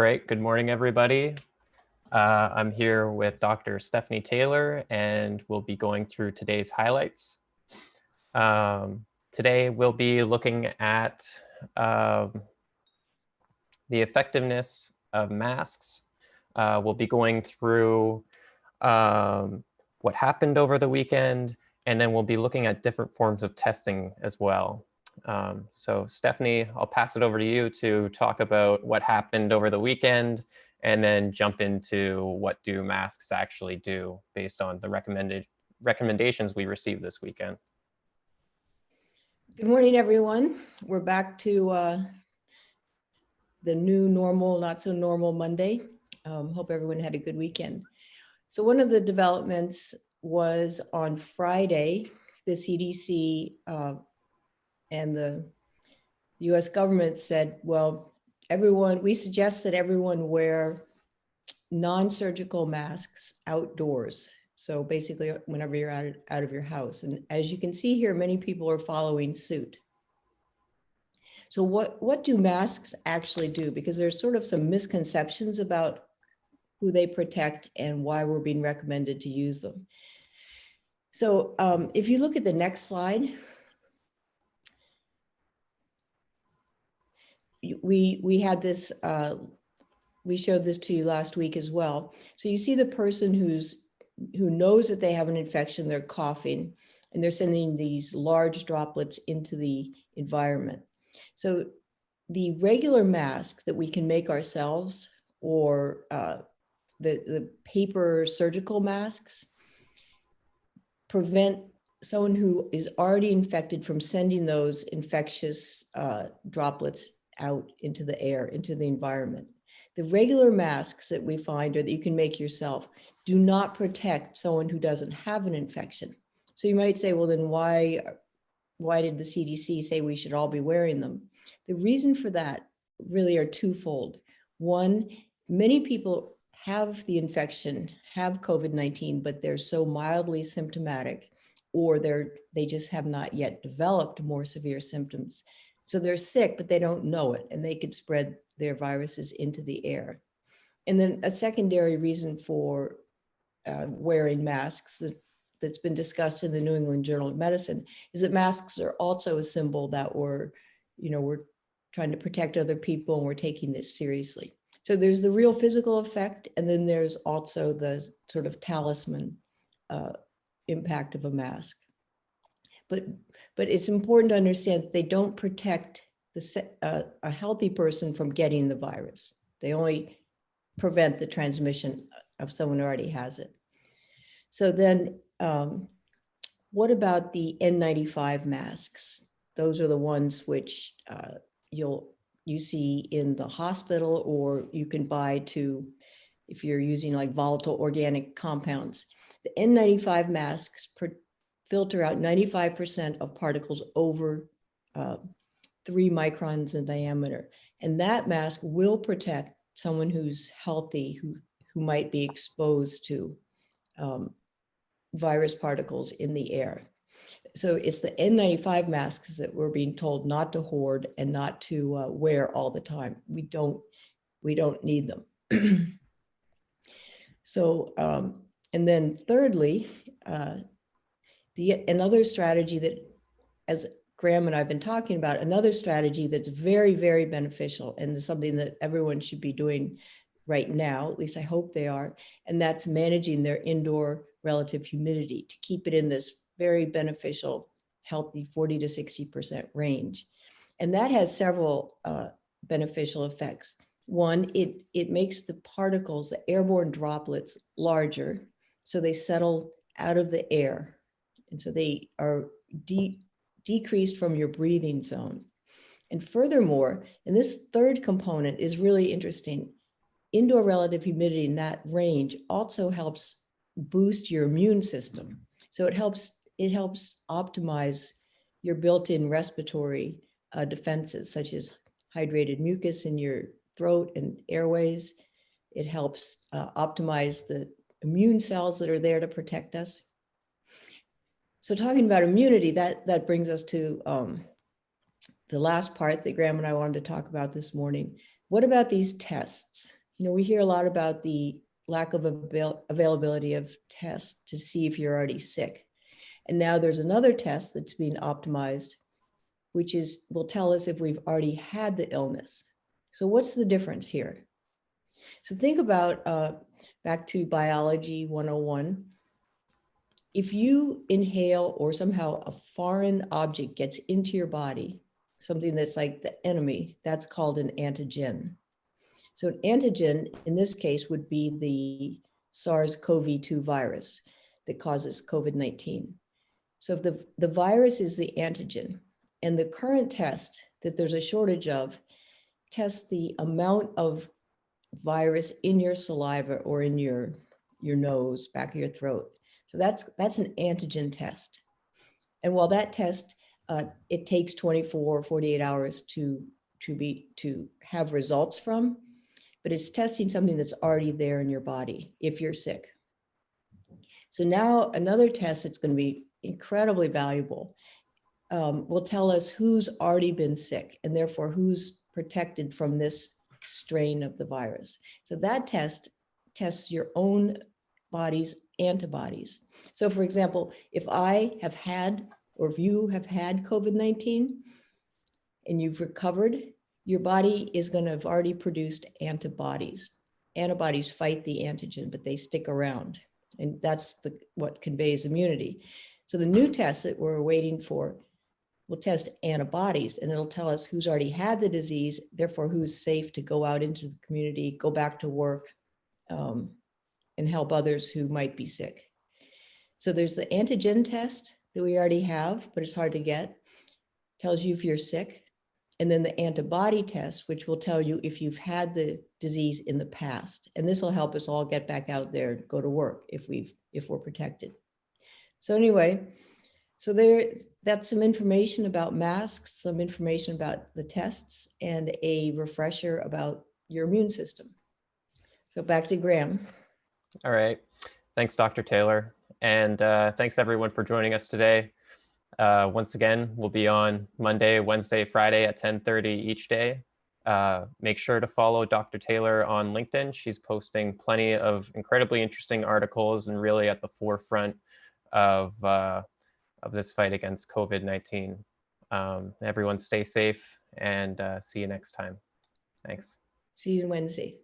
All right, good morning, everybody. I'm here with Dr. Stephanie Taylor, and we'll be going through today's highlights. Today, we'll be looking at the effectiveness of masks. We'll be going through what happened over the weekend, and then we'll be looking at different forms of testing as well. So Stephanie, I'll pass it over to you to talk about what happened over the weekend and then jump into what do masks actually do based on the recommendations we received this weekend. Good morning, everyone. We're back to the new normal, not so normal Monday. Hope everyone had a good weekend. So one of the developments was on Friday, the CDC and the US government said, well, we suggest that everyone wear non-surgical masks outdoors. So basically whenever you're out of your house. And as you can see here, many people are following suit. So what do masks actually do? Because there's sort of some misconceptions about who they protect and why we're being recommended to use them. So if you look at the next slide, we had this, we showed this to you last week as well. So you see the person who knows that they have an infection, they're coughing, and they're sending these large droplets into the environment. So the regular mask that we can make ourselves, or the paper surgical masks, prevent someone who is already infected from sending those infectious droplets out into the air, into the environment. The regular masks that we find or that you can make yourself do not protect someone who doesn't have an infection. So you might say, well, then why did the CDC say we should all be wearing them? The reason for that really are twofold. One, many people have the infection, have COVID-19, but they're so mildly symptomatic, or they just have not yet developed more severe symptoms. So they're sick, but they don't know it, and they could spread their viruses into the air. And then a secondary reason for wearing masks that's been discussed in the New England Journal of Medicine is that masks are also a symbol that we're trying to protect other people and we're taking this seriously. So there's the real physical effect, and then there's also the sort of talisman impact of a mask. But it's important to understand that they don't protect a healthy person from getting the virus. They only prevent the transmission of someone who already has it. So then what about the N95 masks? Those are the ones which you see in the hospital, or you can buy if you're using like volatile organic compounds. The N95 masks filter out 95% of particles over 3 microns in diameter. And that mask will protect someone who's healthy, who might be exposed to virus particles in the air. So it's the N95 masks that we're being told not to hoard and not to wear all the time. We don't need them. So, and then thirdly, another strategy that, as Graham and I have been talking about, another strategy that's very, very beneficial and is something that everyone should be doing right now, at least I hope they are, and that's managing their indoor relative humidity to keep it in this very beneficial, healthy 40 to 60% range. And that has several beneficial effects. One, it makes the particles, the airborne droplets, larger, so they settle out of the air. And so they are decreased from your breathing zone. And furthermore, and this third component is really interesting, indoor relative humidity in that range also helps boost your immune system. So it helps optimize your built-in respiratory defenses, such as hydrated mucus in your throat and airways. It helps optimize the immune cells that are there to protect us. So talking about immunity, that brings us to the last part that Graham and I wanted to talk about this morning, What about these tests? You know, we hear a lot about the lack of availability of tests to see if you're already sick. And now there's another test that's being optimized, which will tell us if we've already had the illness. So what's the difference here? So think about back to biology 101. If you inhale or somehow a foreign object gets into your body, something that's like the enemy, that's called an antigen. So an antigen in this case would be the SARS-CoV-2 virus that causes COVID-19. So if the virus is the antigen, and the current test that there's a shortage of tests the amount of virus in your saliva or in your nose, back of your throat. So that's an antigen test. And while that test, it takes 24, 48 hours to have results from, but it's testing something that's already there in your body if you're sick. So now another test that's going to be incredibly valuable will tell us who's already been sick and therefore who's protected from this strain of the virus. So that test tests your own body's antibodies. So for example, if I have had, or if you have had COVID-19 and you've recovered, your body is going to have already produced antibodies. Antibodies fight the antigen, but they stick around. And that's what conveys immunity. So the new test that we're waiting for will test antibodies, and it'll tell us who's already had the disease, therefore who's safe to go out into the community, go back to work, and help others who might be sick. So there's the antigen test that we already have, but it's hard to get, tells you if you're sick. And then the antibody test, which will tell you if you've had the disease in the past. And this will help us all get back out there and go to work if we're protected. So anyway, so that's some information about masks, some information about the tests, and a refresher about your immune system. So back to Graham. All right. Thanks, Dr. Taylor. And thanks everyone for joining us today. Once again, we'll be on Monday, Wednesday, Friday at 10:30 each day. Make sure to follow Dr. Taylor on LinkedIn. She's posting plenty of incredibly interesting articles and really at the forefront of this fight against COVID-19. Everyone stay safe and see you next time. Thanks. See you Wednesday.